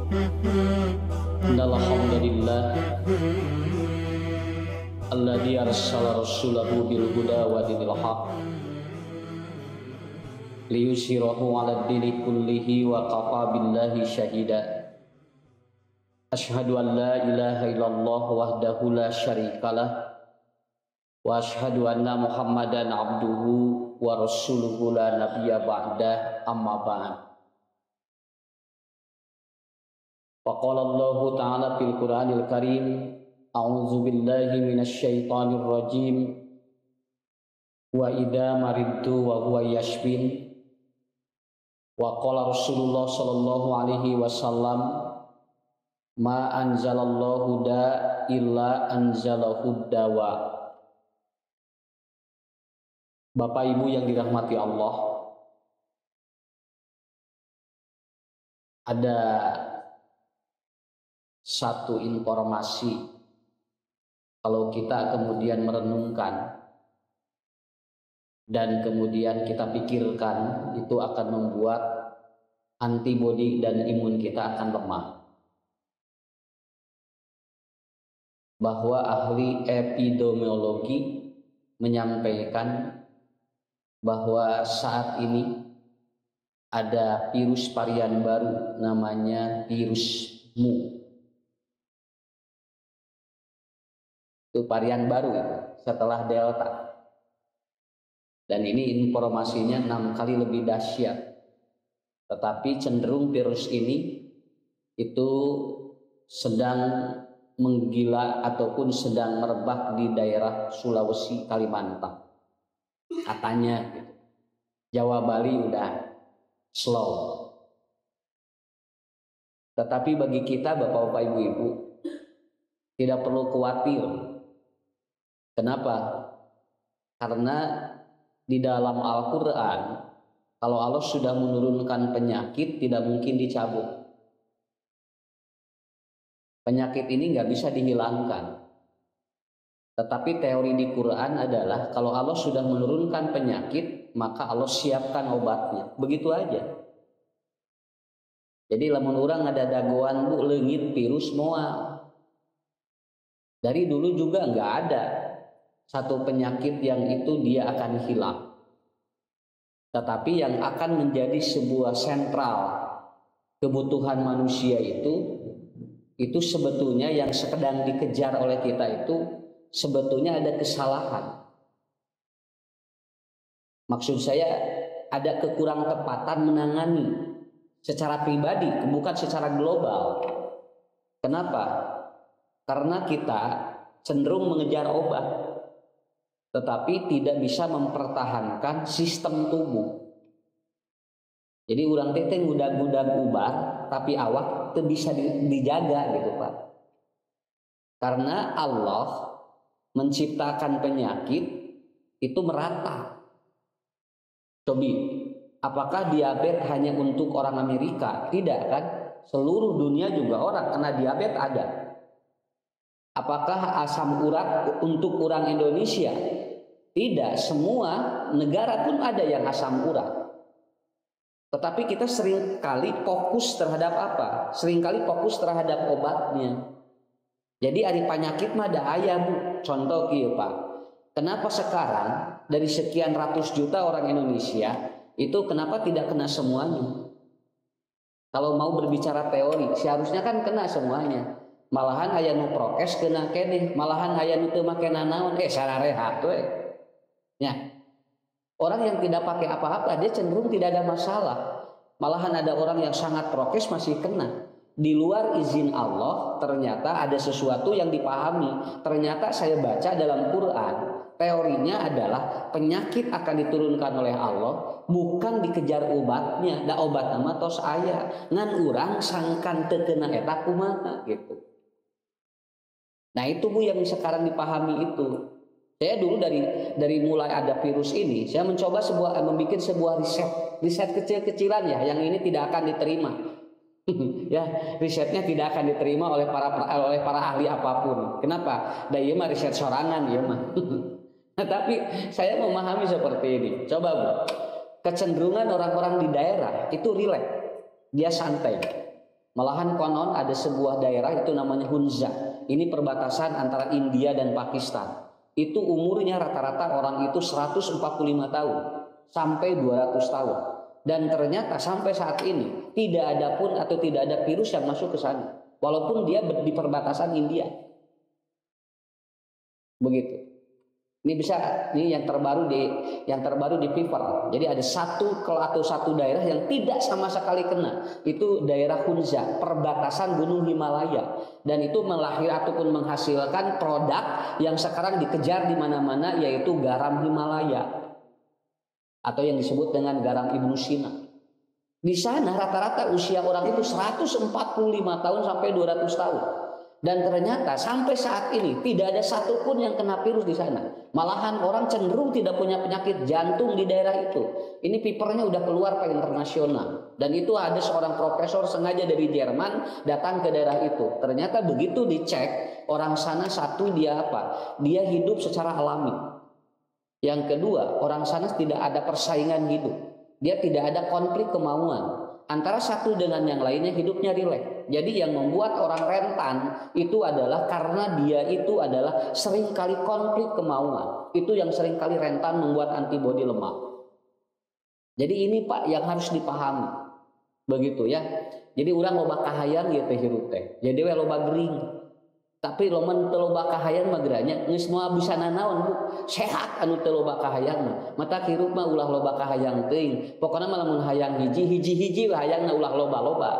Innal hamdalillah alladzi arsala rasulahu bil huda wa dinil haq liyusirahu 'alad dini kullihi wa kafa billahi syahida. Asyhadu an la ilaha illallah wahdahu la syarikalah wa asyhadu anna Muhammadan abduhu wa rasuluhu la nabiyya ba'dah, amma ba'd. Faqala Allah ta'ala fil Qur'anil Karim, a'udzu billahi minasy syaithanir rajim, wa idza maridtu wa huwa yashfin. Wa qala Rasulullah sallallahu alaihi wasallam, ma anzalallahu da illa anzalahu dawa. Bapak Ibu yang dirahmati Allah, ada satu informasi kalau kita kemudian merenungkan dan kemudian kita pikirkan, itu akan membuat antibodi dan imun kita akan lemah. Bahwa ahli epidemiologi menyampaikan bahwa saat ini ada virus varian baru namanya virus mu. Itu varian baru itu setelah Delta. Dan ini informasinya 6 kali lebih dahsyat. Tetapi cenderung virus ini itu sedang menggila ataupun sedang merebak di daerah Sulawesi, Kalimantan. Katanya gitu. Jawa, Bali udah slow. Tetapi bagi kita Bapak-bapak, Ibu-ibu, tidak perlu khawatir. Kenapa? Karena di dalam Al-Quran, kalau Allah sudah menurunkan penyakit, tidak mungkin dicabut. Penyakit ini nggak bisa dihilangkan. Tetapi teori di Quran adalah kalau Allah sudah menurunkan penyakit, maka Allah siapkan obatnya. Begitu aja. Jadi lamun orang ada dagoan bu leungit virus moal. Dari dulu juga nggak ada satu penyakit yang itu dia akan hilang. Tetapi yang akan menjadi sebuah sentral kebutuhan manusia itu sebetulnya yang sedang dikejar oleh kita itu sebetulnya ada kesalahan. Maksud saya ada kekurang tepatan menangani secara pribadi, bukan secara global. Kenapa? Karena kita cenderung mengejar obat, tetapi tidak bisa mempertahankan sistem tubuh. Jadi urang teteh ngudag-ngudag ubar, tapi awak itu bisa dijaga gitu Pak. Karena Allah menciptakan penyakit itu merata. Cobi, apakah diabetes hanya untuk orang Amerika? Tidak kan? Seluruh dunia juga orang kena diabetes ada. Apakah asam urat untuk orang Indonesia? Tidak, semua negara pun ada yang asam urat. Tetapi kita seringkali fokus terhadap apa? Seringkali fokus terhadap obatnya. Jadi ada penyakit mah ada aya bu. Contoh kieu Pak. Kenapa sekarang dari sekian ratus juta orang Indonesia itu kenapa tidak kena semuanya? Kalau mau berbicara teori, seharusnya kan kena semuanya. Malahan aya nu prokes kena keneh, malahan aya nu teu make nanaon sararehat we. Ya. Orang yang tidak pakai apa-apa dia cenderung tidak ada masalah. Malahan ada orang yang sangat prokes masih kena. Di luar izin Allah ternyata ada sesuatu yang dipahami. Ternyata saya baca dalam Quran, teorinya adalah penyakit akan diturunkan oleh Allah bukan dikejar obatnya. Da obat nama tos aya. Ngan urang sangkan teu kena eta kumaha gitu. Nah itu bu yang sekarang dipahami itu. Saya dulu dari mulai ada virus ini, saya mencoba membuat sebuah riset kecil-kecilan ya, yang ini tidak akan diterima. Ya, risetnya tidak akan diterima oleh para ahli apapun. Kenapa? Da ieu mah riset sorangan ieu mah. Nah, tapi saya memahami seperti ini. Coba Bu, kecenderungan orang-orang di daerah itu rileks, dia santai. Malahan konon ada sebuah daerah itu namanya Hunza. Ini perbatasan antara India dan Pakistan. Itu umurnya rata-rata orang itu 145 tahun sampai 200 tahun. Dan ternyata sampai saat ini tidak ada pun atau tidak ada virus yang masuk ke sana. Walaupun dia di perbatasan India. Begitu. Ini yang terbaru di Piper. Jadi ada satu daerah yang tidak sama sekali kena. Itu daerah Hunza, perbatasan Gunung Himalaya, dan itu ataupun menghasilkan produk yang sekarang dikejar di mana-mana, yaitu garam Himalaya atau yang disebut dengan garam Ibnu Sina. Di sana rata-rata usia orang itu 145 tahun sampai 200 tahun. Dan ternyata sampai saat ini tidak ada satupun yang kena virus di sana. Malahan orang cenderung tidak punya penyakit jantung di daerah itu. Ini papernya udah keluar ke internasional. Dan itu ada seorang profesor sengaja dari Jerman datang ke daerah itu. Ternyata begitu dicek, orang sana satu dia apa? Dia hidup secara alami. Yang kedua, orang sana tidak ada persaingan hidup. Dia tidak ada konflik kemauan. Antara satu dengan yang lainnya hidupnya rileks. Jadi yang membuat orang rentan itu adalah karena dia itu adalah seringkali konflik kemauan. Itu yang seringkali rentan membuat antibodi lemah. Jadi ini Pak yang harus dipahami. Begitu ya. Jadi orang loba kahayang ya teh hirup teh. Jadi we loba gering. Tapi loman teu loba kahayang mah geranya geus moal bisa nanaon Bu. Sehat anu teu loba kahayang mah. Mata hirup mah ulah loba kahayang teuing. Pokona mah lamun hayang hiji hayangna ulah loba-loba.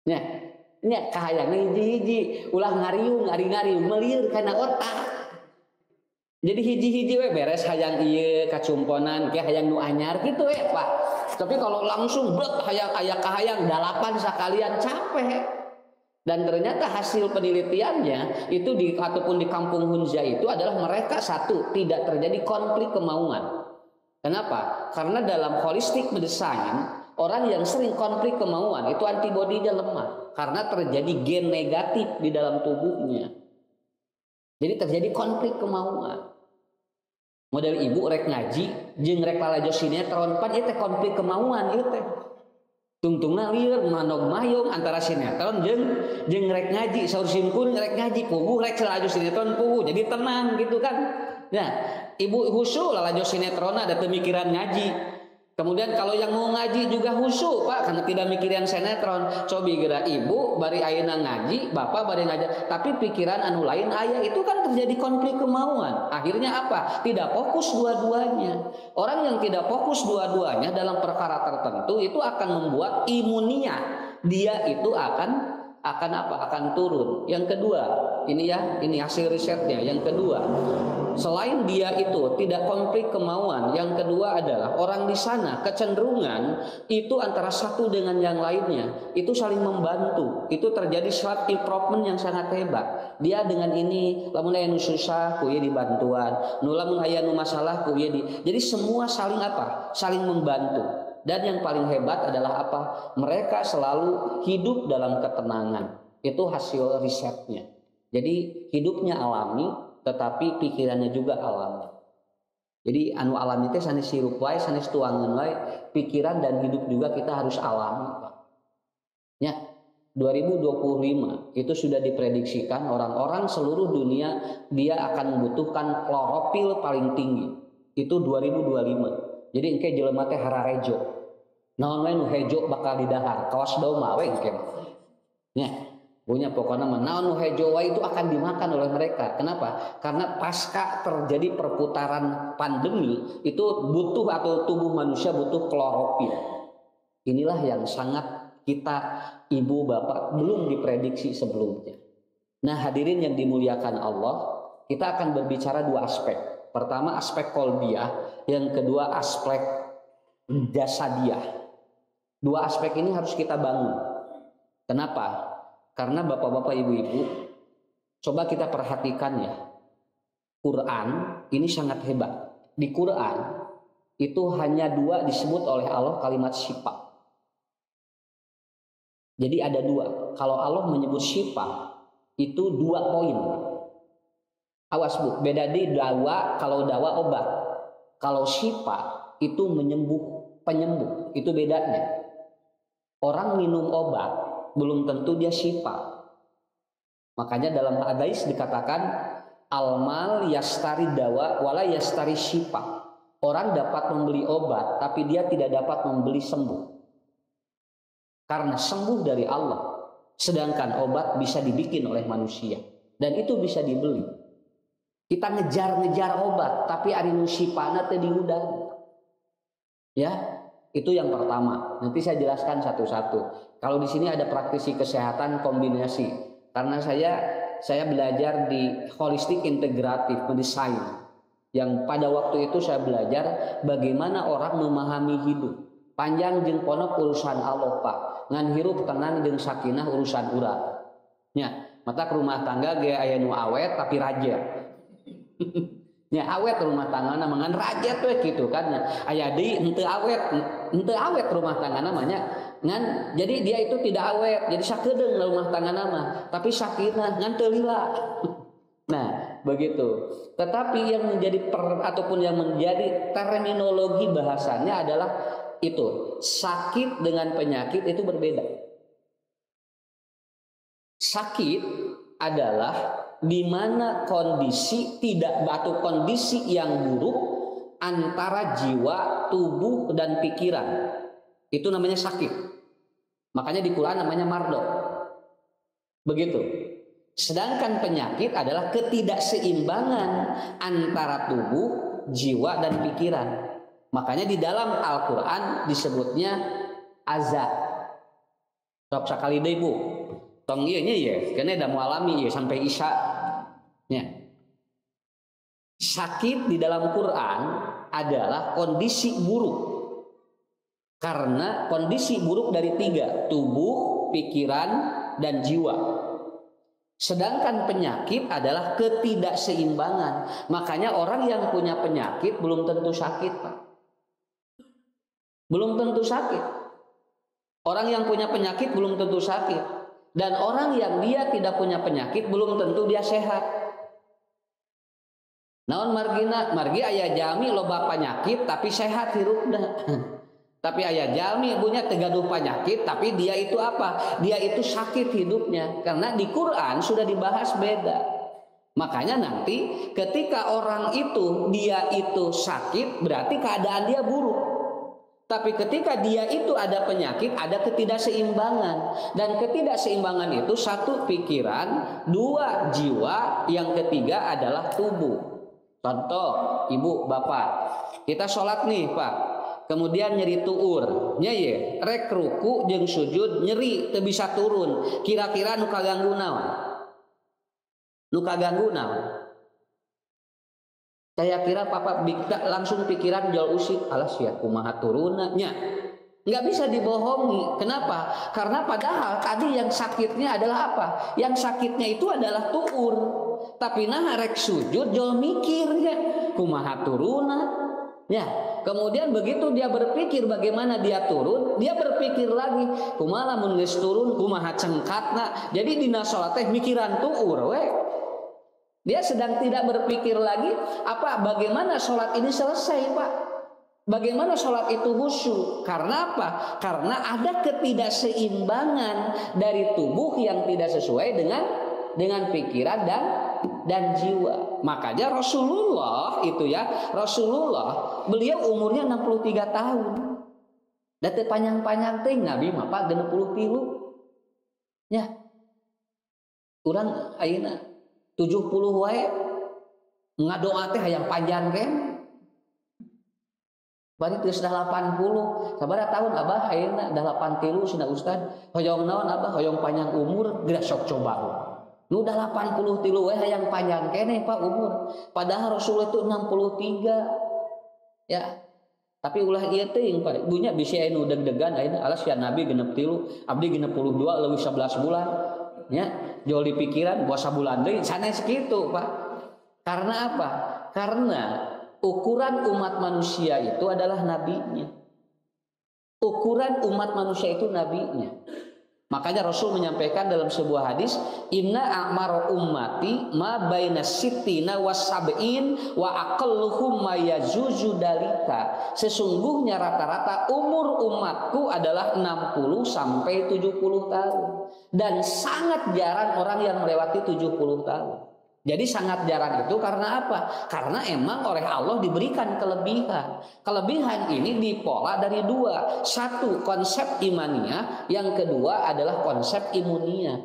Nya kahayangna hiji-hiji ulah ngariung ngari-ngari melieur kana otak. Jadi hiji-hiji we beres hayang ieu kacumponan ke hayang nu anyar kitu we Pak. Tapi kalau langsung blek hayang aya kahayang dalapan sakalian capek. Dan ternyata hasil penelitiannya itu ataupun di kampung Hunza itu adalah mereka satu tidak terjadi konflik kemauan. Kenapa? Karena dalam holistic medicine orang yang sering konflik kemauan itu antibodinya lemah karena terjadi gen negatif di dalam tubuhnya. Jadi terjadi konflik kemauan. Model ibu rek ngaji jeung rek lalajo sinetron pan ieu teh konflik kemauan ieu teh. Tungtungna lieur manog mayung antara sinetron jeung rek ngaji saur simkun rek ngaji puguh rek lalajo sinetron puguh jadi tenang gitu kan. Nah, ibu husu lalajo sinetron ada pemikiran ngaji. Kemudian kalau yang mau ngaji juga husu Pak karena tidak mikiran sinetron. Cobi geura ibu bari ayeuna ngaji, bapak bari ngaji, tapi pikiran anu lain aya itu kan terjadi konflik kemauan. Akhirnya apa? Tidak fokus dua-duanya. Orang yang tidak fokus dua-duanya dalam perkara tertentu itu akan membuat imunia dia itu akan apa? Akan turun. Yang kedua, ini hasil risetnya. Yang kedua, selain dia itu tidak konflik kemauan, yang kedua adalah orang di sana kecenderungan itu antara satu dengan yang lainnya itu saling membantu. Itu terjadi self improvement yang sangat hebat. Dia dengan ini lamun aya nu susah ku ieu dibantuan, nu lamun aya nu masalah ku ieu jadi semua saling apa? Saling membantu. Dan yang paling hebat adalah apa? Mereka selalu hidup dalam ketenangan. Itu hasil risetnya. Jadi hidupnya alami, tetapi pikirannya juga alami. Jadi anu alami teh sanes sirup wae, sanes tuangan wae, pikiran dan hidup juga kita harus alami, Pak. Ya, 2025 itu sudah diprediksikan orang-orang seluruh dunia dia akan membutuhkan klorofil paling tinggi. Itu 2025. Jadi engke jelema teh hararejo. Naon we nu hejo bakal didahar, kaos doma we engke. Nya, punya pokoknya mah naon nu hejo wae itu akan dimakan oleh mereka. Kenapa? Karena pasca terjadi perputaran pandemi itu butuh atau tubuh manusia butuh klorofil. Inilah yang sangat kita ibu bapak belum diprediksi sebelumnya. Nah, hadirin yang dimuliakan Allah, kita akan berbicara dua aspek. Pertama aspek kolbiah, yang kedua aspek jasadiah. Dua aspek ini harus kita bangun. Kenapa? Karena bapak-bapak ibu-ibu, coba kita perhatikan ya. Quran ini sangat hebat. Di Quran itu hanya dua disebut oleh Allah kalimat syifa. Jadi ada dua. Kalau Allah menyebut syifa itu 2 poin. Awas Bu, beda di dawa. Kalau dawa obat, kalau syifa itu penyembuh, itu bedanya. orang minum obat belum tentu dia syifa. Makanya dalam hadis dikatakan almal yastari dawa wala yastari syifa. Orang dapat membeli obat tapi dia tidak dapat membeli sembuh. Karena sembuh dari Allah. Sedangkan obat bisa dibikin oleh manusia dan itu bisa dibeli. Kita ngejar-ngejar obat tapi ari nu sifana teu diudang. Ya, itu yang pertama. Nanti saya jelaskan satu-satu. Kalau di sini ada praktisi kesehatan kombinasi. Karena saya belajar di holistic integrative medicine. Yang pada waktu itu saya belajar bagaimana orang memahami hidup. Panjang jeung ponok urusan Allah, Pak. Ngan hirup tenang jeung sakinah urusan urang. Nya, mata rumah tangga ge aya nu awet tapi rajet. Nya awet rumah tanggana mangan rajet we kitu kan. Aya deui henteu awet rumah tanggana mah nya. Ngan jadi dia itu tidak awet, jadi sakedeung rumah tanggana mah, tapi sakinah ngan teu lila. Nah, begitu. Tetapi yang menjadi ataupun yang menjadi terminologi bahasanya adalah itu, sakit dengan penyakit itu berbeda. Sakit adalah di mana kondisi tidak atau kondisi yang buruk antara jiwa, tubuh dan pikiran. Itu namanya sakit. Makanya di Quran namanya mardok. Begitu. Sedangkan penyakit adalah ketidakseimbangan antara tubuh, jiwa dan pikiran. Makanya di dalam Al-Quran disebutnya azab. Sok sakali deui Bu. Tong ieu nya ye, kene da mualami ye sampai isya. Nya. Sakit di dalam Quran adalah kondisi buruk. Karena kondisi buruk dari tiga, tubuh, pikiran, dan jiwa. Sedangkan penyakit adalah ketidakseimbangan. Makanya orang yang punya penyakit belum tentu sakit, Pak. Belum tentu sakit. Orang yang punya penyakit belum tentu sakit. Dan orang yang dia tidak punya penyakit belum tentu dia sehat. Naon margi aya jami loba penyakit tapi sehat hirupna. Tapi aya jalmi punya tegaduh penyakit tapi dia itu apa? Dia itu sakit hidupnya. Karena di Quran sudah dibahas beda. Makanya nanti ketika orang itu dia itu sakit berarti keadaan dia buruk. Tapi ketika dia itu ada penyakit, ada ketidakseimbangan. Dan ketidakseimbangan itu satu pikiran, dua jiwa, yang ketiga adalah tubuh. Contoh, ibu, bapak, kita sholat nih Pak. Kemudian nyeri tuur, nya ye, rek ruku jeung sujud nyeri teu bisa turun. Kira-kira nu kaganggu naon? Nu kaganggu naon? Saya kira papa langsung pikiran jual usik, alas ya kumaha turunnya. Nggak bisa dibohongi. Kenapa? Karena padahal tadi yang sakitnya adalah apa? Yang sakitnya itu adalah tuur. Tapi nah rek sujud jual mikirnya kumaha turuna. Ya, kemudian begitu dia berpikir bagaimana dia turun, dia berpikir lagi kumaha lamun geus turun kumaha cengkatna. Jadi dina salat teh mikiran tuur we. Dia sedang tidak berpikir lagi bagaimana sholat ini selesai, Pak. Bagaimana sholat itu khusyuk. Karena apa? Karena ada ketidakseimbangan dari tubuh yang tidak sesuai dengan pikiran dan jiwa. Makanya Rasulullah beliau umurnya 63 tahun. Dan panjang-panjang ting Nabi mah Pak 63. Ya. Urang ayeuna 70 wae ngadoa teh hayang panjang kan bari geus 80 sabaraha tahun Abah ayeuna 83 cenah Ustad hoyong naon Abah hoyong panjang umur geura sok coba nu 83 wae hayang panjang keneh Pak umur padahal Rasul itu 63 ya tapi ulah ieu teuing Pak dunya bisi anu deg-degan ayeuna alas ya Nabi genep 3 abdi genep 22 leuwih 11 bulan ya jual di pikiran puasa bulan deui sanes kitu Pak. Karena apa? Karena ukuran umat manusia itu adalah nabinya. Ukuran umat manusia itu nabinya. Makanya Rasul menyampaikan dalam sebuah hadis, inna a'mara ummati ma baina sittina was sab'in wa aqalluhum ma yazuzu dalika. Sesungguhnya rata-rata umur umatku adalah 60 sampai 70 tahun. Dan sangat jarang orang yang melewati 70 tahun. Jadi sangat jarang itu karena apa? Karena emang oleh Allah diberikan kelebihan. Kelebihan ini dipola dari dua. Satu, konsep imania. Yang kedua adalah konsep imunia.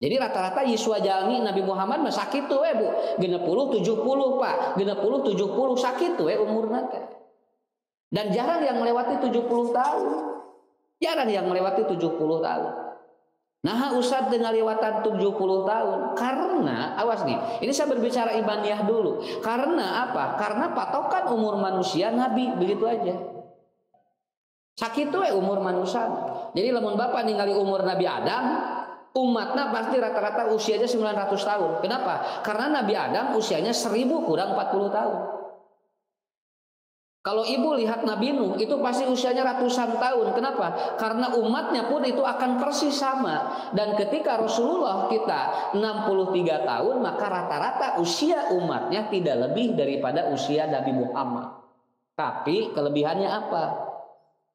Jadi rata-rata yiswa jalmi Nabi Muhammad mah sakit tuh Bu. 60 70 Pak. 60 70 sakit tuh umurna teh. Dan jarang yang melewati 70 tahun. Jarang yang melewati 70 tahun. Nah, Ustadz dengan lewatan 70 tahun. Karena, awas nih, ini saya berbicara imaniyah dulu. Karena apa? Karena patokan umur manusia Nabi, begitu aja. Sakit tuh umur manusia. Jadi lamun Bapak ningali umur Nabi Adam, umatnya pasti rata-rata usianya 900 tahun. Kenapa? Karena Nabi Adam usianya 1000 kurang 40 tahun. Kalau ibu lihat Nabi Nuh itu pasti usianya ratusan tahun. Kenapa? Karena umatnya pun itu akan persis sama. Dan ketika Rasulullah kita 63 tahun, maka rata-rata usia umatnya tidak lebih daripada usia Nabi Muhammad. Tapi kelebihannya apa?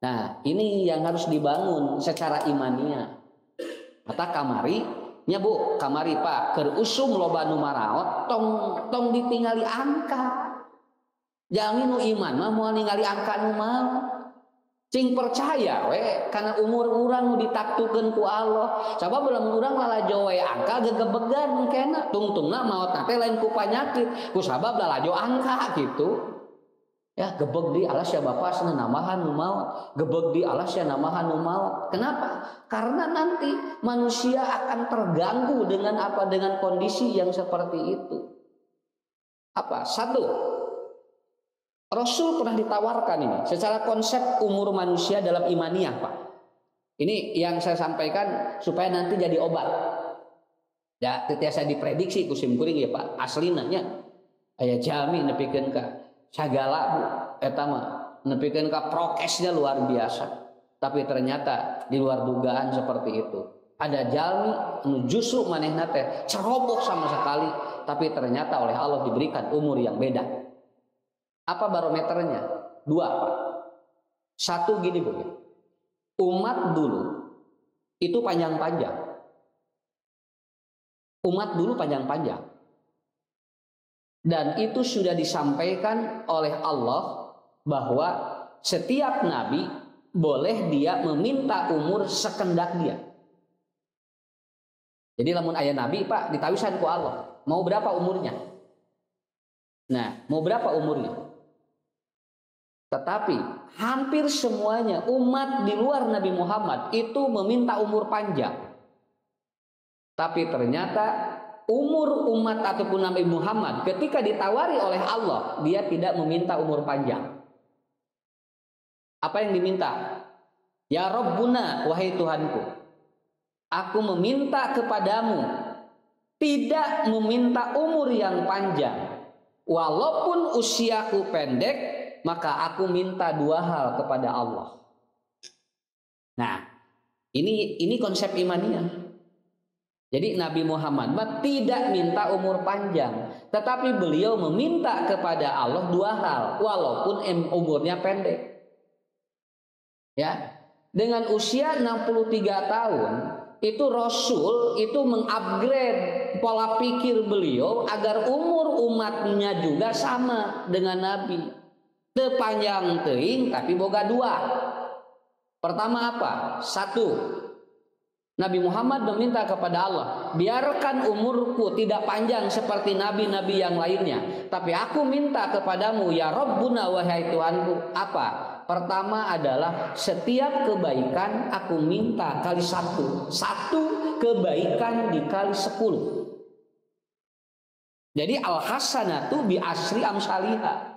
Nah, ini yang harus dibangun secara imania. Kata kamari, nya Bu, kamari Pak, keur usum loba nu maraot, tong ditingali angka. Jangan nu iman mah mau ningali angka nu mah. Cing percaya we karena umur urang nu ditaktukeun ku Allah. Sabab lamun urang lalajo we angka gegebegan kena tungtungna maot teh lain ku panyakit. Ku sabab lalajo angka gitu. Ya gebeg di alas ya Bapak sana namahan nu maot. Gebeg di alas ya namahan nu maot. Kenapa? Karena nanti manusia akan terganggu dengan apa? Dengan kondisi yang seperti itu. Apa? Satu, Rasul pernah ditawarkan ini secara konsep umur manusia dalam imaniyah Pak. Ini yang saya sampaikan supaya nanti jadi obat. Ya, ketika saya diprediksi kusim kuring ya Pak, aslinanya aya jami nepikeun ka sagala Bu eta mah nepikeun ka prokesnya luar biasa. Tapi ternyata di luar dugaan seperti itu. Ada jalmi anu justru manehna teh ceroboh sama sekali, tapi ternyata oleh Allah diberikan umur yang beda. Apa barometernya? Dua Pak. Satu gini Bu, umat dulu itu panjang-panjang. Umat dulu panjang-panjang. Dan itu sudah disampaikan oleh Allah bahwa setiap nabi boleh dia meminta umur sekendak dia. Jadi lamun aya nabi Pak ditawisan ku Allah, mau berapa umurnya? Nah, mau berapa umurnya? Tetapi hampir semuanya umat di luar Nabi Muhammad itu meminta umur panjang. Tapi ternyata umur umat ataupun Nabi Muhammad ketika ditawari oleh Allah, dia tidak meminta umur panjang. Apa yang diminta? Ya Rabbuna, wahai Tuhanku, aku meminta kepadamu tidak meminta umur yang panjang. Walaupun usiaku pendek, maka aku minta dua hal kepada Allah. Nah, ini konsep imaniyah. Jadi Nabi Muhammad tidak minta umur panjang, tetapi beliau meminta kepada Allah dua hal, walaupun umurnya pendek. Ya, dengan usia 63 tahun, itu Rasul itu mengupgrade pola pikir beliau agar umur umatnya juga sama dengan Nabi. Teu panjang teuing tapi boga dua. Pertama apa? Satu, Nabi Muhammad meminta kepada Allah, biarkan umurku tidak panjang seperti nabi-nabi yang lainnya, tapi aku minta kepadamu ya Rabbuna, wahai Tuhanku. Apa? Pertama adalah setiap kebaikan aku minta kali satu. Satu kebaikan dikali 10. Jadi al-hasanatu bi asri amsalihah.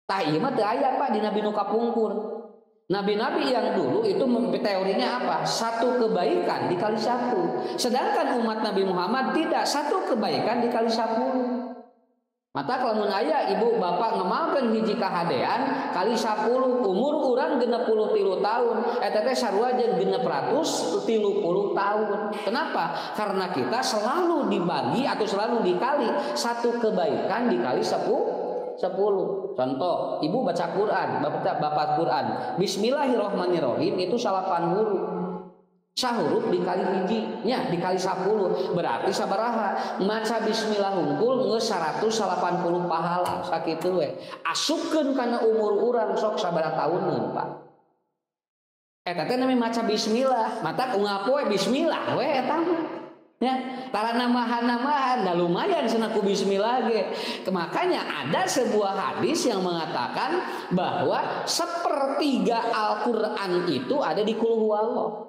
Tah ieu mah teu aya Pak di nabi nu kapungkur. Nabi-nabi yang dulu itu teorinya apa? Satu kebaikan dikali 1. Sedangkan umat Nabi Muhammad tidak, satu kebaikan dikali 10. Mata lamun aya ibu bapak ngemalkeun hiji kahadean kali 10 umur urang 63 tahun eta teh sarua jeung 630 tahun. Kenapa? Karena kita selalu dibagi atau selalu dikali satu kebaikan dikali 10. Contoh, ibu baca Quran, bapak Quran, Bismillahirrahmanirrahim itu 8 huruf. Sahuruf dikali hijinya dikali 10 berarti sabaraha maca bismillah hungkul nge 180 pahala sakitu we asupkeun kana umur urang sok sabaraha tahunan Pak eta teh namanya maca bismillah mata ngapoe bismillah we eta mah ya tara namahan da lumayan cenah ku bismillah ge makanya ada sebuah hadis yang mengatakan bahwa sepertiga Al-Qur'an itu ada di qul huwallah.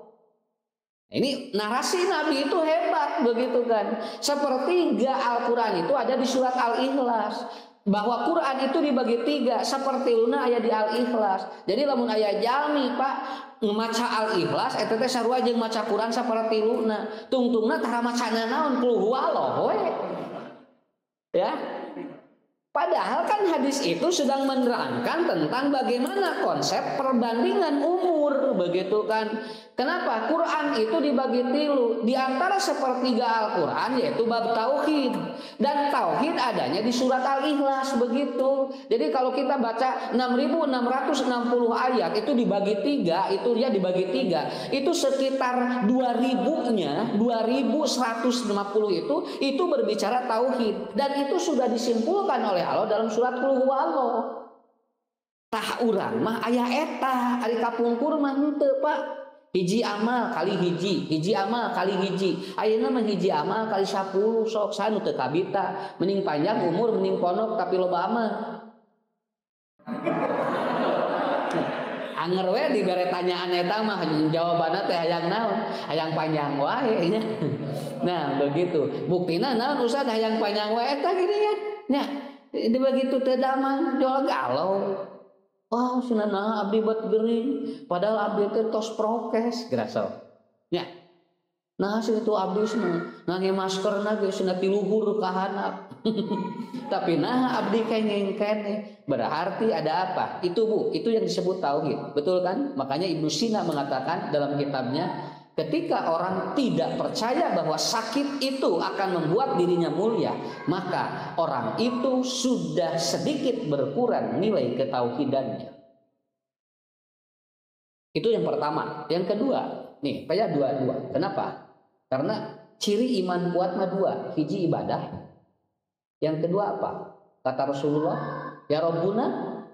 Ini narasi Nabi itu hebat begitu kan. Sepertiga Al-Quran itu ada di surat Al-Ikhlas. Bahwa Quran itu dibagi 3 seperti luna aya di Al-Ikhlas. Jadi lamun aya jalmi Pak maca Al-Ikhlas eta teh sarua jeung maca Quran saperti luna. Tungtungna tara macana naon qul huwallah we. Ya. Padahal kan hadis itu sedang menerangkan tentang bagaimana konsep perbandingan umur begitu kan. Kenapa? Quran itu dibagi 3 di antara sepertiga Al-Quran yaitu bab tauhid dan tauhid adanya di surat Al-Ikhlas begitu. Jadi kalau kita baca 6.660 ayat itu dibagi 3 itu ya dibagi 3 itu sekitar 2.000-nya 2.150 itu berbicara tauhid dan itu sudah disimpulkan oleh Allah dalam surat Qul Huwallah. Tah urang mah aya eta ari kapungkur mah henteu Pak. Hiji amal kali hiji amal kali hiji. Ayeuna mah hiji amal kali 10 sok sanu teu kabita. Mending panjang umur mending ponok tapi loba amal. Anger we dibere tanyaan eta mah jawabanna teh hayang naon? Hayang panjang wae nya. Nah, begitu. Buktina naon usah hayang panjang wae eta gini ya. Nya, di begitu teh damang jual galau. Wah, sunana abdi buat gering, padahal abdi teh tos prokes, gerasa. Ya, nah situ abdi nangge masker nage cenah ti luhur ka handap. Tapi nah abdi kengeng kene, berarti ada apa? Itu Bu, itu yang disebut tauhid, betul kan? Makanya Ibnu Sina mengatakan dalam kitabnya, ketika orang tidak percaya bahwa sakit itu akan membuat dirinya mulia, maka orang itu sudah sedikit berkurang nilai ketauhidannya. Itu yang pertama. Yang kedua, nih, kayak dua. Kenapa? Karena ciri iman kuat mah 2, hiji ibadah. Yang kedua apa? Kata Rasulullah, ya Rabbuna,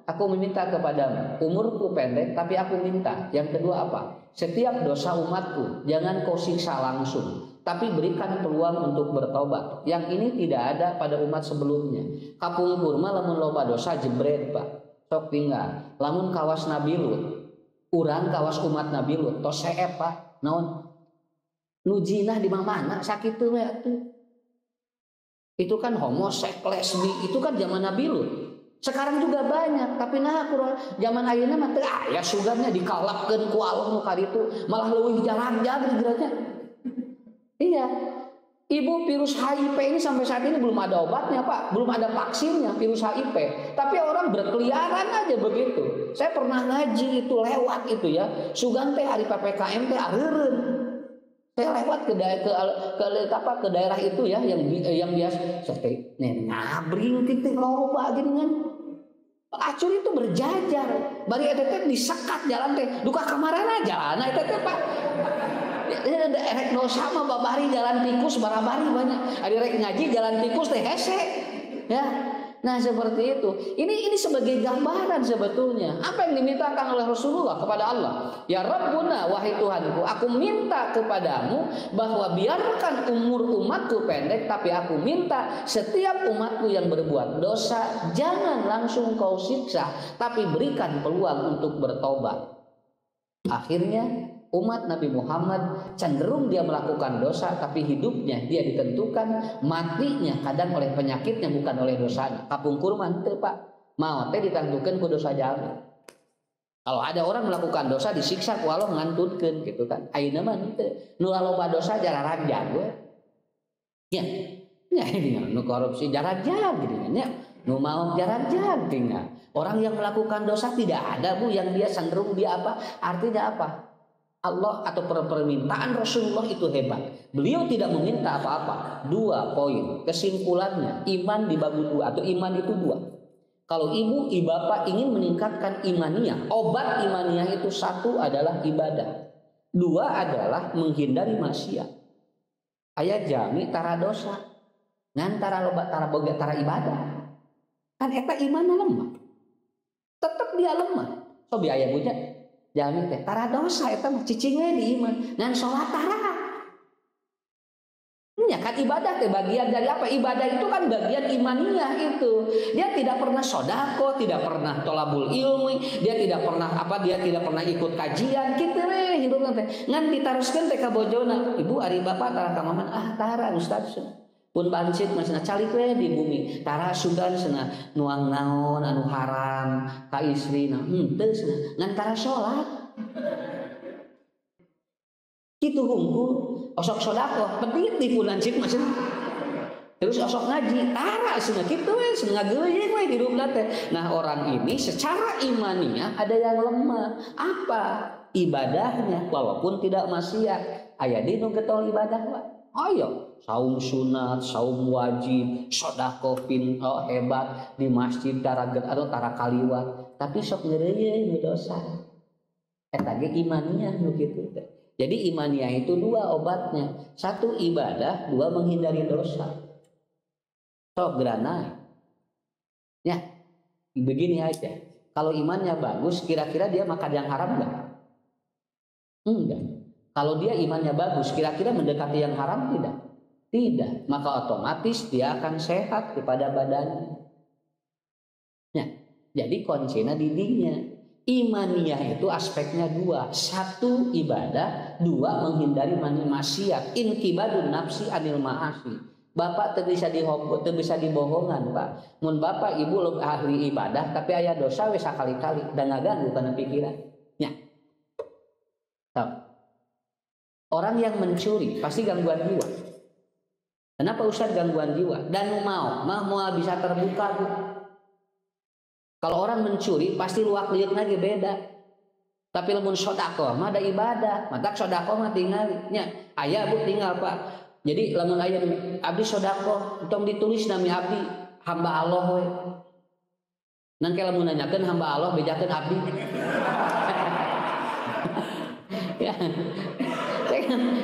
aku meminta kepadamu, umurku pendek tapi aku minta. Yang kedua apa? Setiap dosa umatku jangan kau siksa langsung, tapi berikan peluang untuk bertobat. Yang ini tidak ada pada umat sebelumnya. Kapungkur mah lamun loba dosa jebret Pak, sok tinggal. Lamun kawas Nabi Lut, urang kawas umat Nabi Lut, tos seep Pak, naon? Nujinah di mana sakitu we atuh. Itu kan homoseks, lesbi, itu kan zaman Nabi Lut. Sekarang juga banyak, tapi nah kurang zaman ayeuna mah teu aya sugannya dikalapkeun ku Allah nu kaditu, malah leuwih jalan-jalan geraknya. Iya. Ibu virus HIV ini sampai saat ini belum ada obatnya Pak, belum ada vaksinnya virus HIV. Tapi orang berkeliaran aja begitu. Saya pernah ngaji itu lewat itu ya. Sugan teh hari PPKM teh areureun. Saya lewat ke daerah itu ya yang biasa seperti ngabring titik loba geuningan. Acur itu berjajar, bari eta teh disekat jalan teh, duka kamarana jalan eta teh Pak. Erek dosa mah babari jalan tikus barabari banyak. Ari rek ngaji jalan tikus teh hese. Ya. Nah, seperti itu. Ini sebagai gambaran sebetulnya apa yang dimintakan oleh Rasulullah kepada Allah. Ya Rabbuna, wahai Tuhanku, aku minta kepadamu bahwa biarkan umur umatku pendek, tapi aku minta setiap umatku yang berbuat dosa jangan langsung kau siksa, tapi berikan peluang untuk bertobat. Akhirnya umat Nabi Muhammad cenderung dia melakukan dosa, tapi hidupnya dia ditentukan, matinya kadang oleh penyakitnya bukan oleh dosanya. Kapungkur mah teu Pak, maot teh ditentukeun ku dosa jalma. Kalau ada orang melakukan dosa disiksa ku Allah ngantunkeun gitu kan. Ayeuna mah teu, nu loba dosa jararan we. Ya. nya ini nu korupsi jarang-jarang gitu nya nu mau jarang-jarang tinggal. Orang yang melakukan dosa tidak ada Bu yang dia cenderung dia apa? Artinya apa? Allah atau permintaan Rasulullah itu hebat. Beliau tidak meminta apa-apa. 2 poin. Kesimpulannya, iman dibagi 2 atau iman itu 2. Kalau ibu bapak ingin meningkatkan imaniyah, obat imaniyah itu 1 adalah ibadah. 2 adalah menghindari maksiat. Aya jami tara dosa. Ngan tara loba tara boga tara ibadah. Kan eta imanna lemah. Tetap dia lemah. So biaya punya jami teh tara dosa eta mah cicing we di iman. Ngan salat tara. Ya kan ibadah teh bagian dari apa? Ibadah itu kan bagian imaniyah itu. Dia tidak pernah sodako, tidak pernah tolabul ilmu, dia tidak pernah apa? Dia tidak pernah ikut kajian. Gitu we hidupna teh. Ngan ditaruskeun teh ka bojona. Ibu ari bapak tara ka maman tara ustaz. Pun bancit masih calik we di bumi tara sugan cenah nuang naon anu haram ka istrina teu cenah ngan tara salat kitu hungkul osok sodako penting tipunan cik masih terus osok ngaji tara cenah kitu we cenah ngageuyeung we hirupna teh. Nah orang ini secara imaniyah ada yang lemah apa ibadahnya walaupun tidak maksiat aya di nu getol ibadah wae. Ayo saum sunat, saum wajib, sedekah hebat di masjid taraget atau tara kaliwat, tapi sok ngeureuyeuh dosa. Eta ge imaniyah nu kitu teh. Jadi imaniyah itu 2 obatnya. 1 ibadah, 2 menghindari dosa. Sok geranai. Ya, begini aja. Kalau imannya bagus, kira-kira dia makan yang haram enggak? Enggak. Kalau dia imannya bagus, kira-kira mendekati yang haram tidak? Tidak. Maka otomatis dia akan sehat kepada badannya. Ya, jadi kuncinya di dinya. Imaniyah itu aspeknya 2. 1 ibadah, 2 menghindari maksiat. Inqibadun nafsi anil ma'asi. Bapak teu bisa dibohongan, Pak. Mun bapak ibu lebih ahli ibadah tapi aya dosa we sakali-kali dan ngaganggu kana pikiran. Ya. Orang yang mencuri pasti gangguan jiwa. Kenapa Ustaz gangguan jiwa? Dan mau bisa terbuka Bu. Kalau orang mencuri pasti luak liuk lagi beda. Tapi lamun sedekah mah ada ibadah, matak sedekah mah tinggal nya. Aya Bu tinggal Pak. Jadi lamun aya abdi sedekah, tong ditulis nami abdi hamba Allah we. Nan ke lamun nanyakeun hamba Allah bejakeun abdi. Ya.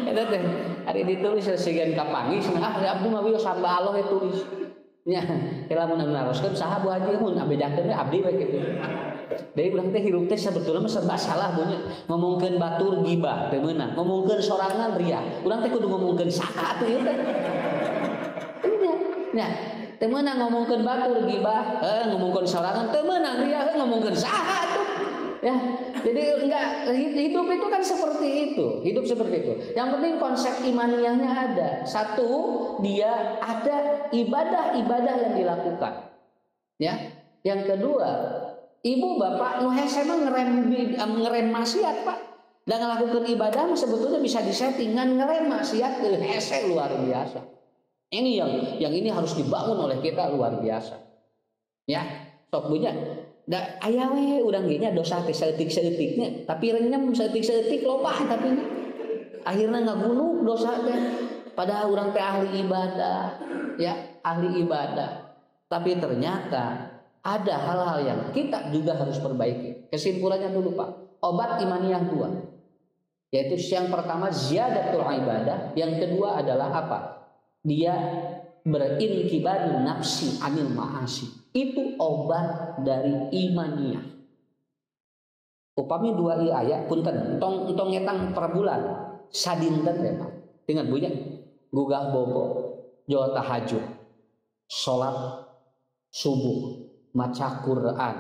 Eta teh ari ditulis segan kapanggih cenah abdi mah wios hamba Allah tulis. Nya, lamun naroskeun saha Bu Haji mun bedakeun abdi we kitu. Deui urang teh hirup teh sabetulna mah serba salah bunyi. Ngomongkeun batur gibah teu meunang, ngomongkeun sorangan riya. Urang teh kudu ngomongkeun saka atuh ieu teh. Nya, teu meunang ngomongkeun batur gibah, ngomongkeun sorangan teu meunang riya ngomongkeun saha atuh. Ya, jadi enggak hidup itu kan seperti itu, hidup seperti itu. Yang penting konsep imaniyahnya ada. 1, dia ada ibadah-ibadah yang dilakukan. Ya, yang kedua, ibu bapak nu hese mah ngerem maksiat Pak. Dan ngelakukan ibadah mah sebetulnya bisa disettingan ngerem maksiat teu hese luar biasa. Ini yang ini harus dibangun oleh kita luar biasa. Ya, sok punya. Da aya we urang ge nya dosa teh saeutik-saeutiknya, tapi renyem saeutik-saeutik loba tapi akhirna ngagulung dosa teh. Padahal urang teh ahli ibadah, ya, ahli ibadah. Tapi ternyata ada hal-hal yang kita juga harus perbaiki. Kesimpulannya dulu Pak, obat imaniyah 2. Yaitu yang pertama ziyadatul ibadah, yang kedua adalah apa? Dia berinqibadun nafsi anil ma'asi. Itu obat dari imaniyah. Upami 2 ieu aya punten entong ngetang per bulan sadinten ya Pak. Dengan bunya gugah bobo, jo tahajud, salat subuh, maca Quran,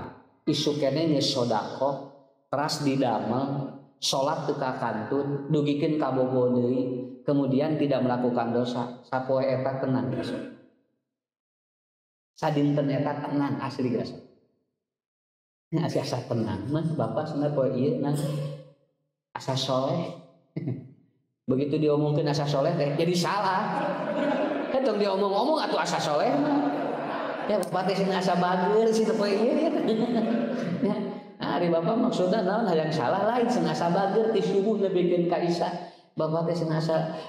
isu keneh geus sedekah, teras didamel, salat teu kakantun, dugikeun ka bobo deui, kemudian tidak melakukan dosa, sapoe eta tenang besok. Sadinten eta tenang asli guys. Nya asa tenang mah bapak cenah poe ieu nah asa soleh. Begitu diomongkeun asa soleh teh jadi salah. Hetong dia omong-omong atuh asa soleh mah. Ya bapak teh asa bager si teu ieu ya. Ari bapak maksudna naon hayang salah lain cenah asa bager ti subuh lebihkeun ka isya. Bapak teh cenah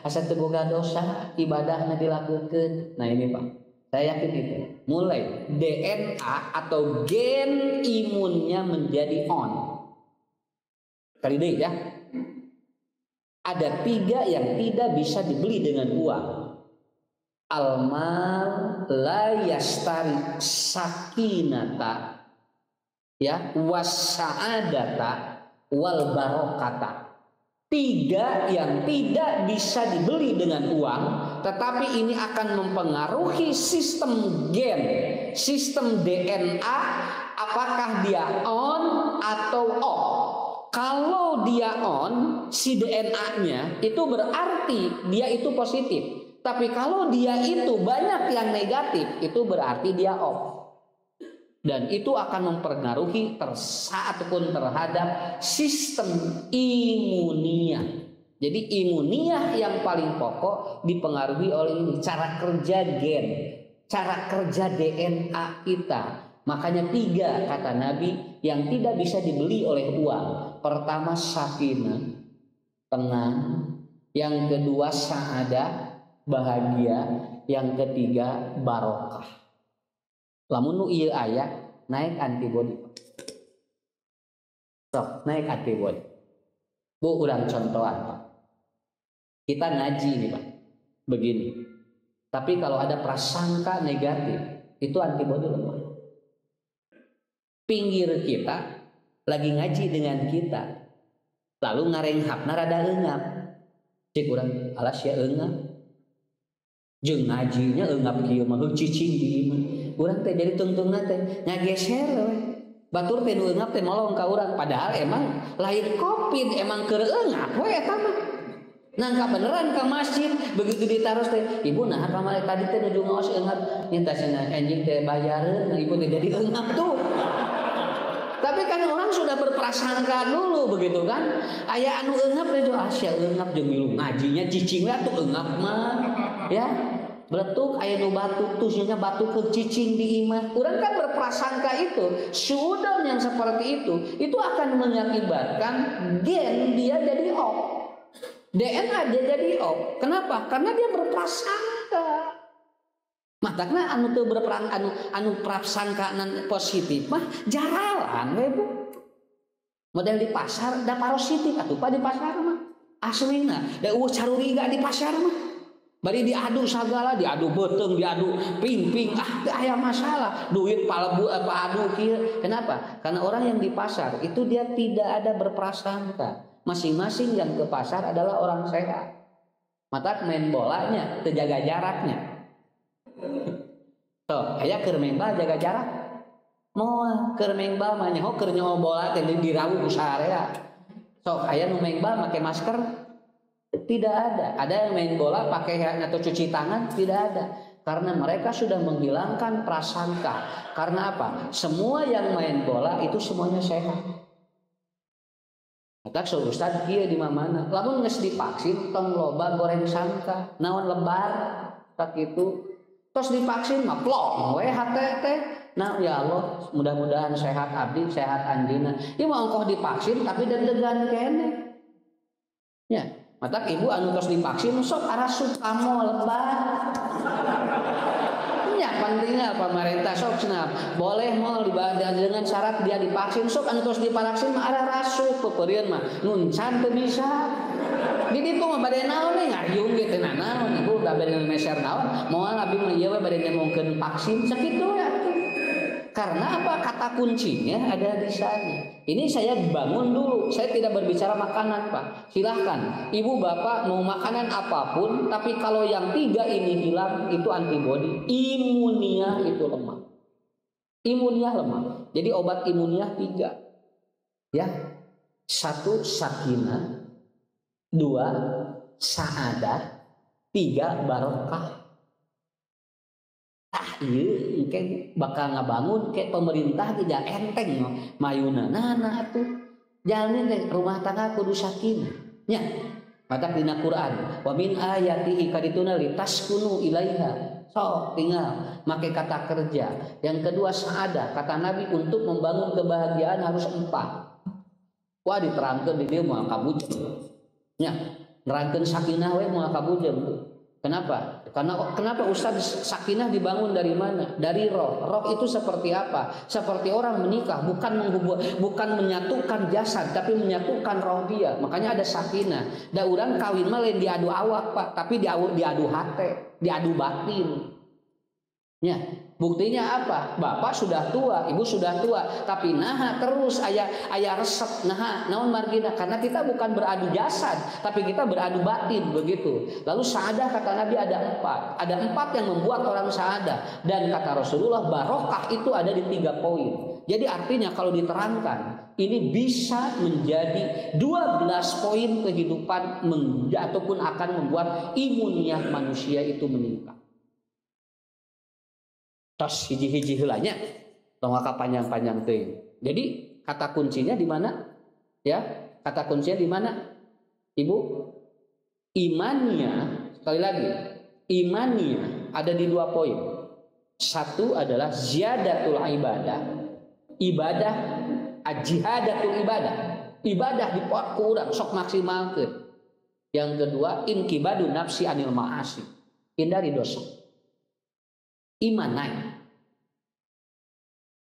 asa teu boga dosa, ibadahna dilakukeun. Nah ini Pak. Saya yakin itu. Mulai DNA atau gen imunnya menjadi on. Kali deh ya. Ada 3 yang tidak bisa dibeli dengan uang. Almal la yastari sakinata ya wasaadata wal barokata. 3 yang tidak bisa dibeli dengan uang, tetapi ini akan mempengaruhi sistem gen, sistem DNA, apakah dia on atau off. Kalau dia on, si DNA-nya itu berarti dia itu positif. Tapi kalau dia itu banyak yang negatif, itu berarti dia off. Dan itu akan mempengaruhi ataupun terhadap sistem imuniah. Jadi imuniah yang paling pokok dipengaruhi oleh ini, cara kerja gen, cara kerja DNA kita. Makanya 3 kata Nabi yang tidak bisa dibeli oleh uang. Pertama sakinah, tenang. Yang kedua sa'adah, bahagia. Yang ketiga barokah. Lamun nu ieu aya naik antibody. Sok naik antibody. Bu urang contohan Pak. Kita ngaji nih Pak. Begini. Tapi kalau ada prasangka negatif, itu antibody lemah. Pinggir kita lagi ngaji dengan kita. Lalu ngarenghapna rada eungap. Cik urang alas ya eungap. Jeung ngajinya eungap kieu mah cicing di imah. Urang teh jadi tungtungna teh ngageser we. Batur teh nu eungap teh molong ka urang padahal emang lain Covid emang keur eungap we eta mah. Nangka beneran ka masjid begitu ditaros teh ibu nah kamari tadi teh nuju ngaos eungap nya teh cenah anjing teh bayareun ibu teh jadi eungap tuh. Tapi kan orang sudah berprasangka dulu begitu kan. Aya anu eungap teh asya eungap jeung milu ngajinya cicing we atuh eungap mah. Ya, beletuk aya nu batuk tusnya batuk ke cicing di imah. Urang kan berprasangka itu, suudon yang seperti itu akan mengakibatkan gen dia jadi off. DNA dia jadi off. Kenapa? Karena dia berprasangka. Matakna anu teu berperang anu prasangkaan positif mah jaralan we Bu. Model di pasar da positif atuh Pak di pasar mah. Aslina da caruriga di pasar mah. Bari diadu sagala, diadu beteng, diadu ping-ping, aya masalah. Duit palbu apa adu kieu. Kenapa? Karena orang yang di pasar itu dia tidak ada berprasangka. Masing-masing yang ke pasar adalah orang sehat. Mata main bolanya terjaga jaraknya. Tuh, aya keur main bal jaga jarak. Moal keur main bal mah nyaho keur nyaho bola teh dirawuh ku sarea. Sok aya nu main bal make masker? Tidak ada. Ada yang main bola pakai atau cuci tangan? Tidak ada. Karena mereka sudah menghilangkan prasangka. Karena apa? Semua yang main bola itu semuanya sehat. Kata so Ustaz kieu di mana? Lamun geus divaksin tong loba goreng sangka. Naon lebar tak itu. Tos divaksin mah plong we hate teh. Nah ya Allah, mudah-mudahan sehat abdi, sehat anjina. Ieu mah ongkoh divaksin tapi deg-degan kene. Ya. Mata ibu anu tos divaksin sok arasup kamu lebar. Ya pentingnya pemerintah sok senap boleh mau dengan syarat dia divaksin sok anu tos divaksin mah ada rasup peupeurieun mah nuncan teu bisa. Di ditu mah bade naon we ngariung ge teh naon ibu da bade meser naon moal abdi mah ieu we bade nemongkeun vaksin sakitu ya. Karena apa? Kata kuncinya ada di sana. Ini saya bangun dulu. Saya tidak berbicara makanan, Pak. Silahkan. Ibu bapak mau makanan apapun, tapi kalau yang 3 ini hilang, itu antibody. Imuniah itu lemah. Imuniah lemah. Jadi obat imuniah 3. Ya. 1 sakinah, 2 sa'adah, 3 barokah. Iya, kayak bakal ngabangun kayak pemerintah tidak enteng mayuna. Nah atuh jalanin deh rumah tangga kudu sakinah. Ya, Mata dina Quran, wa min ayatihi kadituna litaskunu ilaiha. So, tinggal make kata kerja. Yang kedua sa'adah, kata Nabi untuk membangun kebahagiaan harus 4. Wah diterangkan di dia moal kabujeng. Nya, nerangkeun sakinah we moal kabujeng. Kenapa? Kenapa Ustaz sakinah dibangun dari mana? Dari roh. Roh itu seperti apa? Seperti orang menikah, bukan menyatukan jasad, tapi menyatukan roh dia. Makanya ada sakinah. Da urang kawin mah lain diadu awak, Pak, tapi diadu hate, diadu batin. Ya, buktinya apa? Bapak sudah tua, ibu sudah tua, tapi naha terus ayah resep naon margina, karena kita bukan beradu jasad, tapi kita beradu batin begitu. Lalu sa'adah kata Nabi ada 4. Ada 4 yang membuat orang sa'adah, dan kata Rasulullah barokah itu ada di 3 poin. Jadi artinya kalau diterangkan ini bisa menjadi 12 poin kehidupan ataupun akan membuat imuniah manusia itu meningkat. Tos hiji-hiji heulanya tong panjang-panjang teuing. Jadi kata kuncinya di mana? Ya, kata kuncinya di mana? Ibu, imannya, sekali lagi, imannya ada di 2 poin. Satu adalah ziyadatul ibadah jihadatul ibadah di pot kurang sok maksimalkeun. Yang kedua inkibadu nafsi anil ma'asi, hindari dosa. Iman naik.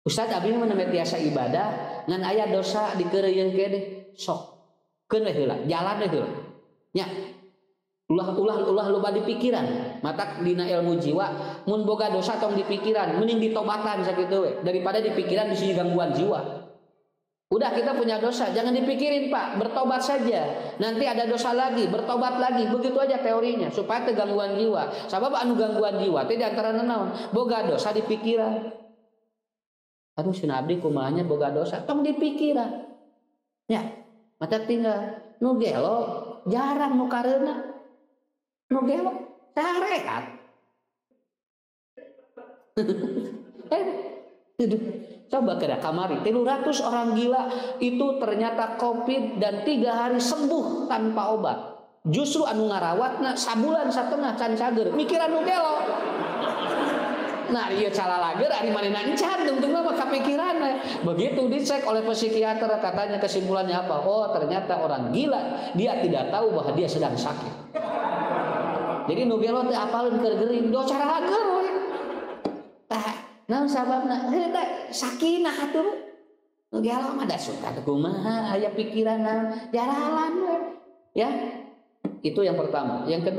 Ustaz abdi mah nembe tiasa ibadah ngan aya dosa dikeureuyeun ke deh sok keun we heula jalan we heula nya ulah loba di pikiran mata dina ilmu jiwa mun boga dosa tong di pikiran mending ditobatan sakitu we daripada di pikiran bisi gangguan jiwa. Udah kita punya dosa, jangan dipikirin Pak, bertobat saja. Nanti ada dosa lagi, bertobat lagi, begitu aja teorinya supaya teu gangguan jiwa. Sabab anu gangguan jiwa teh di antara naon? Boga dosa di pikiran. Aduh cenah abdi kumahanya boga dosa, tong di pikiran. Ya, mata tinggal nu gelo jarang nu kareuna. Nu gelo sarekat. Coba kira kamari 300 orang gila itu ternyata COVID dan 3 hari sembuh tanpa obat. Justru anu ngarawatna sabulan satengah can cager mikiran nu gelo. Nah ieu calalager ari manehna encan tungtungna mah kapikiran. Begitu dicek oleh psikiater katanya kesimpulannya apa? Oh ternyata orang gila dia tidak tahu bahwa dia sedang sakit. Jadi nu gelo teh apaleun keur geuring do calalager we. Naon sababna? Heuh sakinah atuh. Nu gelo mah da suka kumaha aya pikiran naon jaralan we. Ya. Itu yang pertama. Yang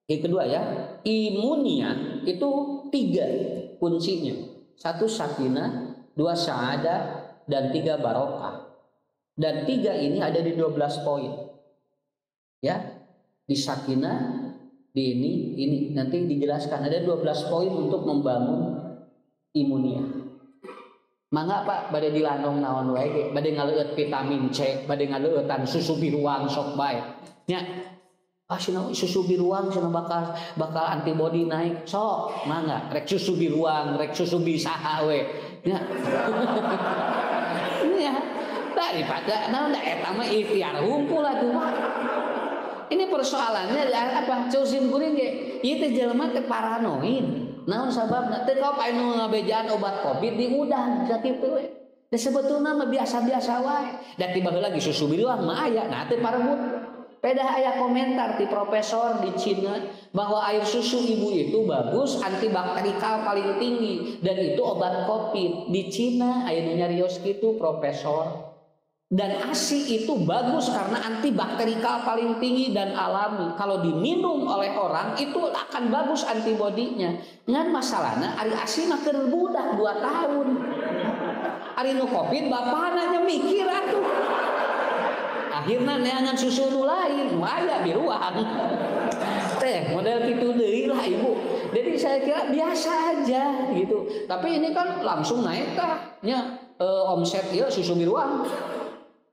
kedua ya, imunnya itu 3 kuncinya. 1 sakinah, 2 sa'adah, dan 3 barokah. Dan 3 ini ada di 12 poin. Ya. Di sakinah, di ini nanti dijelaskan ada 12 poin untuk membangun imunia. Mangga Pak bade dilandong naon wae ge, bade ngaleueut vitamin C, bade ngaleueutan susu biruang sok bae. Nya. Cenah susu biruang cenah bakal antibody naik. Sok, mangga rek susu biruang, rek susu bisaha we. Nya. Nya. Daripada naon da eta mah ikhtiar hungkul atuh. Ini persoalannya apa? Ceusim kuring ge, ieu teh jelema teh paranoid. Naon sababna? Teu kau paenu ngabejaan obat Covid diudan sakitu we. Da sebetulna mah biasa-biasa wae. Da tiba lagi susu biruang mah aya, nah teu parebut. Pedah aya komentar di profesor di Cina bahwa air susu ibu itu bagus, antibakterikal paling tinggi dan itu obat Covid. Di Cina aya nu nyarios kitu profesor. Dan ASI itu bagus karena antibakterikal paling tinggi dan alami. Kalau diminum oleh orang itu akan bagus antibodinya. Ngan masalahnya ari ASI mah keur budak 2 tahun. Ari nu Covid bapana nya mikir atuh. Akhirna neangan susu nu lain, aya biruang. Teh model kitu deui lah ibu. Jadi saya kira biasa aja gitu. Tapi ini kan langsung naik tah nya omset ieu susu biruang.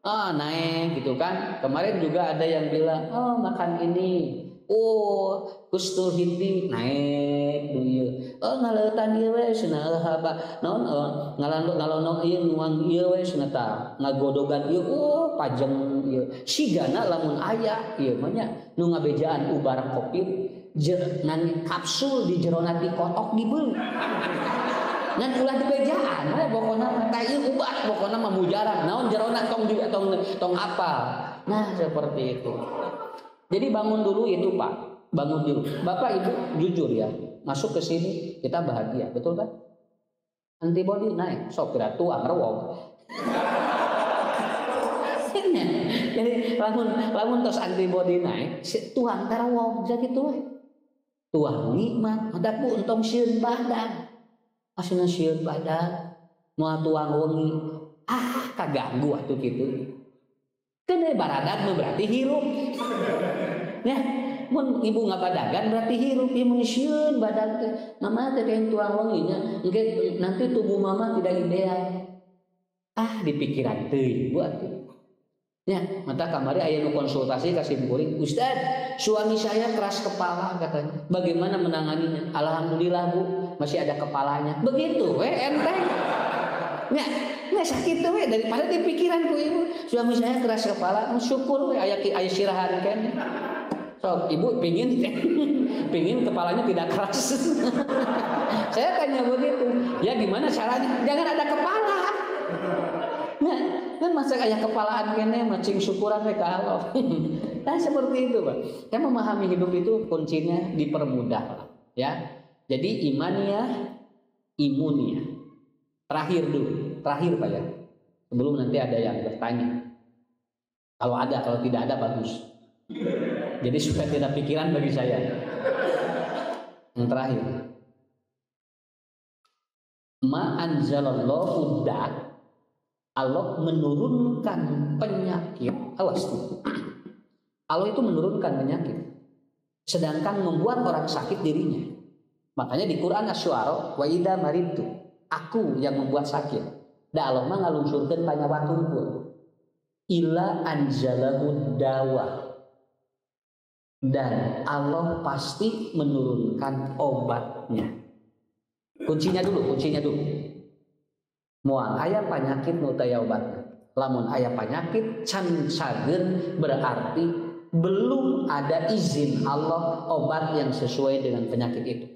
Naik gitu kan. Kemarin juga ada yang bilang, oh makan ini Oh, Gustur Hindi naik duieu. Ngaleutan ieu we cenah haba. Naon ngalono ieu nuang ieu we cenah tah. Ngagodogan ieu pajeng ieu. Sigana lamun aya ieu mah nya nu ngabejaan ubar kopi ngan kapsul di jerona di kotok dibeuli. Ngan ulah dibejaan we pokona tah ieu ubah pokona mah mujarab. Naon jerona tong apa. Nah, seperti itu. Jadi bangun dulu itu Pak, bangun dulu. Bapak Ibu jujur ya, masuk ke sini kita bahagia, betul kan? Antibody naik, sok kira tua ngerwog. Jadi lamun tos antibody naik, tuang ngerwog sakitu we. Tuang nikmat, ada bu untung sieun badan. Asina sieun badan, moal tuang wengi. Kaganggu atuh kitu. Kene baradag berarti hirup. Ya, mun ibu ngabadagan berarti hirup ieu mun sieun badag teh. Mama teh yang tuang wanginya, engke nanti tubuh mama tidak ideal. Di pikiran teuing ibu atuh. Ya, mata kamari aya nu konsultasi ka simkuring, "Ustaz, suami saya keras kepala," katanya. "Bagaimana menanganinya?" "Alhamdulillah, Bu, masih ada kepalanya." Begitu we enteng. Nya sakit we daripada di pikiran ku ibu. Suami saya keras kepala, syukur we aya sirahan kan. So, ibu pingin kepalanya tidak keras. Saya tanya begitu. Ya gimana caranya? Jangan ada kepala. Nah, kan masa aya kepalaan kene macing syukuran we ka Allah. Nah, seperti itu, Pak. Saya memahami hidup itu kuncinya dipermudah, ya. Jadi imaniyah, imuniyah. Terakhir Pak ya. Sebelum nanti ada yang bertanya. Kalau tidak ada bagus. Jadi supaya tidak pikiran bagi saya. Yang terakhir. Ma anzalallahu da'. Allah menurunkan penyakit. Awas tuh. Allah itu menurunkan penyakit. Sedangkan membuat orang sakit dirinya. Makanya di Quran Asy-Syu'ara, wa idza maridtu. Aku yang membuat sakit. Da Allah mah ngalungsurkeun panyawa tungkul. Illa anzalahu dawa. Dan Allah pasti menurunkan obatnya. Kuncinya dulu. Moal aya panyakit nu teu aya obatna. Lamun aya panyakit can sageun berarti belum ada izin Allah obat yang sesuai dengan penyakit itu.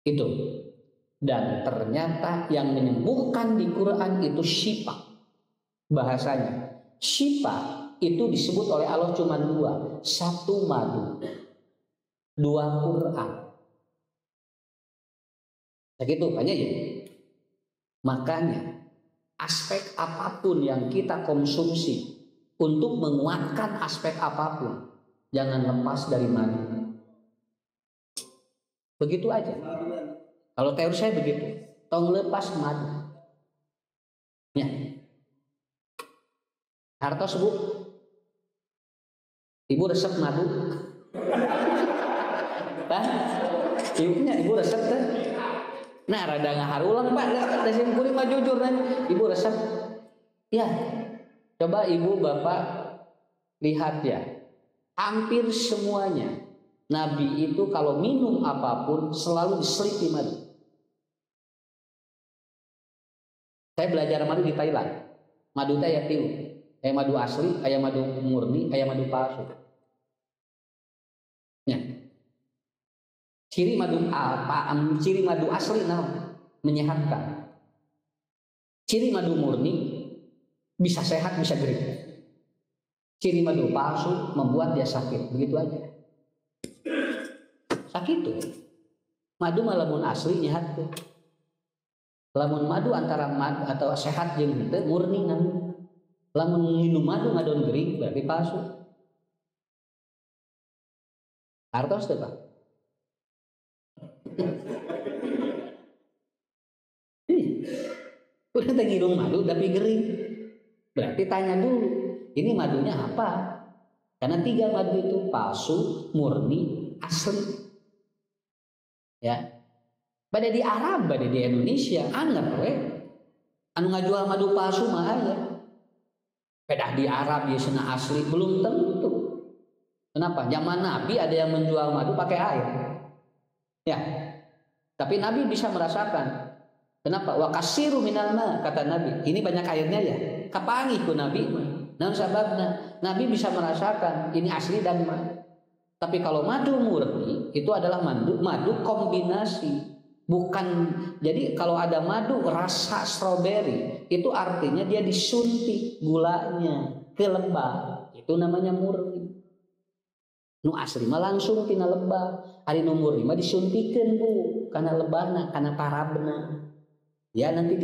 Itu. Dan ternyata yang menyembuhkan di Quran itu syifa. Bahasanya syifa itu disebut oleh Allah cuma dua. Satu madu, dua Quran. Begitu banyak ya. Makanya aspek apapun yang kita konsumsi untuk menguatkan aspek apapun, jangan lepas dari madu. Begitu aja. Kalau teori saya begitu, tong lepas madu. Ya. Hartos Bu, ibu resep madu. Ibu resep teh. Nah, rada ngaharulang Pak, da simkuring mah jujur nih. Ibu resep. Ya. Coba Ibu Bapak lihat ya. Hampir semuanya Nabi itu kalau minum apapun selalu diselip di madu. Saya belajar madu di Thailand. Madu teh aya tilu. Aya madu asli, aya madu murni, aya madu palsu. Ya. Ciri madu asli naon? Menyehatkan. Ciri madu murni bisa sehat, bisa gering. Ciri madu palsu membuat dia sakit. Begitu aja. Sakit tuh. Madu mah lamun asli nyehat tuh. Lamun madu antara madu atau sehat jeung henteu murni namanya. Lamun minum madu ngadon gering berarti palsu. Artos teh Pak. Udah teh ngirum madu tapi gering. Berarti tanya dulu, ini madunya apa? Karena 3 madu itu palsu, murni, asli. Ya. Pada di Arab, pada di Indonesia, anggap we anu ngajual madu palsu mah aya. Pada di Arab ya cenah asli belum tentu. Kenapa? Zaman Nabi ada yang menjual madu pakai air. Ya. Tapi Nabi bisa merasakan. Kenapa? Wa kasiru minal ma, kata Nabi. Ini banyak airnya ya. Kapangi ku Nabi. Namun sababna Nabi bisa merasakan ini asli dan madu. Tapi kalau madu murni itu adalah madu kombinasi. Bukan, jadi kalau ada madu rasa stroberi itu artinya dia disuntik gulanya ke lebah, itu namanya murni. Nu asli mah langsung tina lebah, hari nu murni mah disuntikan bu, karena lebahna, karena parabna. Ya nanti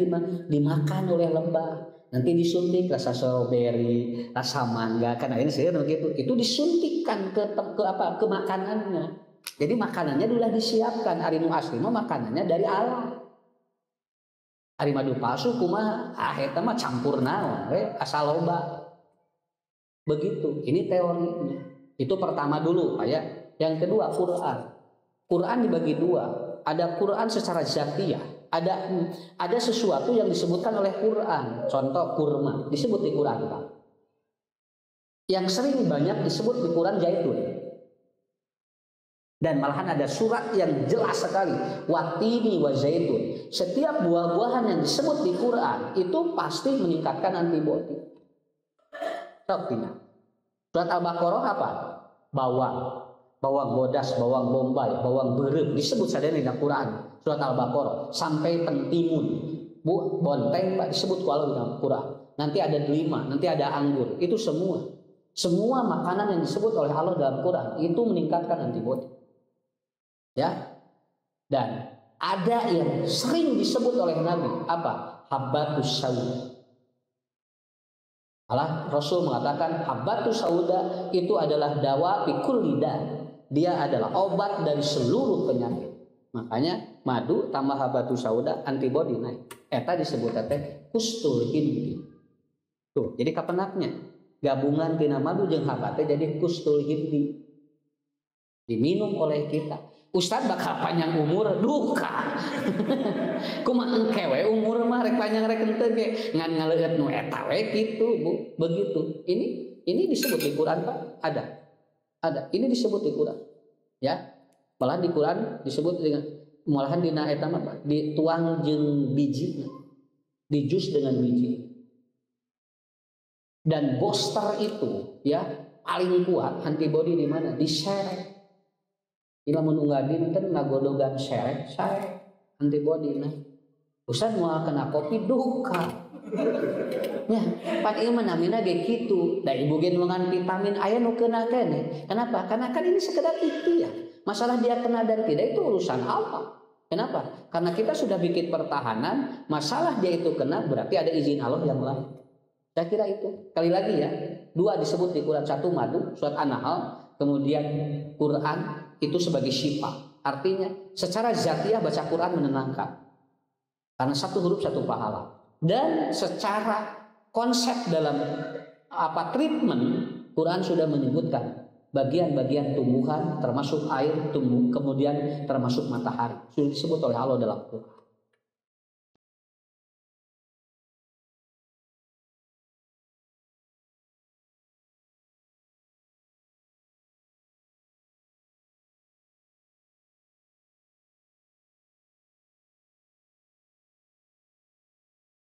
dimakan oleh lebah, nanti disuntik rasa stroberi, rasa mangga, karena ini saya begitu, itu disuntikkan ke makanannya. Jadi makanannya dulu disiapkan. Ari nu asli mah makanannya dari alam. Ari madu palsu kumaha? Eta mah campur naon we asal loba. Begitu. Ini teorinya. Itu pertama dulu, Pak ya. Yang kedua Quran. Quran dibagi dua. Ada Quran secara zatiyah. Ada sesuatu yang disebutkan oleh Quran. Contoh kurma disebut di Quran, Pak. Yang sering banyak disebut di Quran zaitun. Dan malahan ada surat yang jelas sekali, watini wa zaitun. Setiap buah-buahan yang disebut di Quran itu pasti meningkatkan antibodi. Surat Al-Baqarah apa? Bawang bodas, bawang bombay, bawang berem disebut saja di Quran. Surat Al-Baqarah sampai pentimun, bonteng disebut kalau di Quran. Nanti ada delima, nanti ada anggur. Itu semua makanan yang disebut oleh Allah dalam Quran itu meningkatkan antibodi. Ya, dan ada yang sering disebut oleh Nabi apa? Habbatus sauda. Rasul mengatakan habbatus sauda itu adalah dawa bi kulli da. Dia adalah obat dari seluruh penyakit. Makanya madu tambah habbatus sauda antibodi naik. Eta disebut teh kustul hindi. Tuh, jadi kapenaknya gabungan tina madu jeung habat teh jadi kustul hindi. Diminum oleh kita. Ustad bakal panjang umur duka. Kumaha engke umur mah rek panjang rek henteu ge ngan ngaleueut nu eta we kitu Bu. Begitu. Ini disebut di Quran Pak? Ada. Ini disebut di Quran. Ya. Malahan di Quran disebut dengan malahan dina eta mah dituang jeung biji. Dijus dengan biji. Dan booster itu ya paling kuat antibodi di mana? Di serek. Ilamun unggadin kan ngagodogan serek antibodi nah. Ustaz mau kena kopi duka. Ya, pan ieu mah namina ge kitu. Da ibu gen mangan vitamin aya nu keuna keneh. Kenapa? Karena kan ini sekedar ikhtiar. Masalah dia kena dan tidak itu urusan Allah. Kenapa? Karena kita sudah bikin pertahanan, masalah dia itu kena berarti ada izin Allah yang lain. Saya kira itu. Kali lagi ya, dua disebut di Quran, satu madu, surat An-Nahl, kemudian Quran itu sebagai syifa. Artinya secara zatiah baca Quran menenangkan. Karena satu huruf satu pahala. Dan secara konsep dalam treatment Quran sudah menyebutkan bagian-bagian tumbuhan termasuk air tumbuh kemudian termasuk matahari sudah disebut oleh Allah dalam Quran.